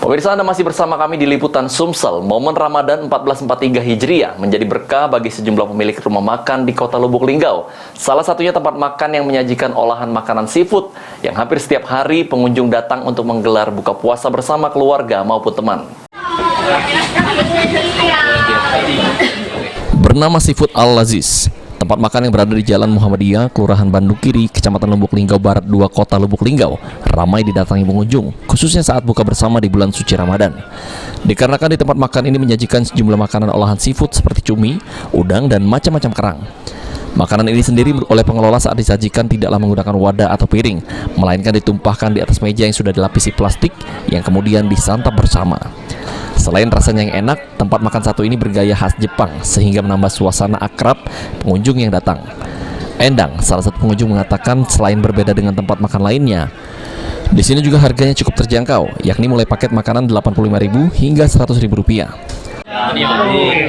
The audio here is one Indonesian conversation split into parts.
Pemirsa, Anda masih bersama kami di Liputan Sumsel. Momen Ramadan 1443 Hijriah menjadi berkah bagi sejumlah pemilik rumah makan di Kota Lubuk Linggau. Salah satunya tempat makan yang menyajikan olahan makanan seafood yang hampir setiap hari pengunjung datang untuk menggelar buka puasa bersama keluarga maupun teman. Bernama Seafood Al-Laziz, tempat makan yang berada di Jalan Muhammadiyah, Kelurahan Bandung Kiri, Kecamatan Lubuk Linggau Barat 2, Kota Lubuk Linggau, ramai didatangi pengunjung, khususnya saat buka bersama di bulan suci Ramadan. Dikarenakan di tempat makan ini menyajikan sejumlah makanan olahan seafood seperti cumi, udang, dan macam-macam kerang. Makanan ini sendiri oleh pengelola saat disajikan tidaklah menggunakan wadah atau piring, melainkan ditumpahkan di atas meja yang sudah dilapisi plastik yang kemudian disantap bersama. Selain rasanya yang enak, tempat makan satu ini bergaya khas Jepang sehingga menambah suasana akrab pengunjung yang datang. Endang, salah satu pengunjung, mengatakan selain berbeda dengan tempat makan lainnya, di sini juga harganya cukup terjangkau, yakni mulai paket makanan Rp85.000 hingga Rp100.000. Jadi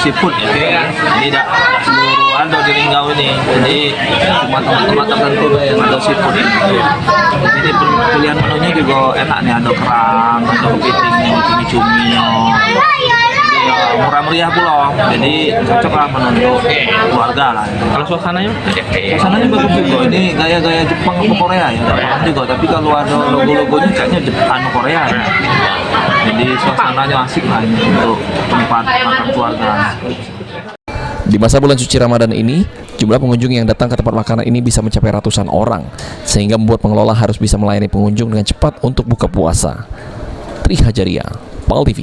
seafood ya, ini tidak seluruh ada di Linggau ini, jadi cuma tempat-tempat tertentu yang ada seafood ini. Jadi pilihan menunya juga enak nih, ada kerang, ada kepitingnya, cumi-cuminya, murah meriah pula, jadi cocok lah menunjuk keluarga lah. Kalau suasananya bagus juga, ini gaya-gaya Jepang atau Korea ya, Jepang juga, tapi kalau ada logo-logonya kayaknya Jepang Korea ya. Jadi suasananya asik lah ini untuk tempat makan keluarga. Di masa bulan suci Ramadan ini, jumlah pengunjung yang datang ke tempat makanan ini bisa mencapai ratusan orang, sehingga membuat pengelola harus bisa melayani pengunjung dengan cepat untuk buka puasa. Tri Hajaria, PAL TV.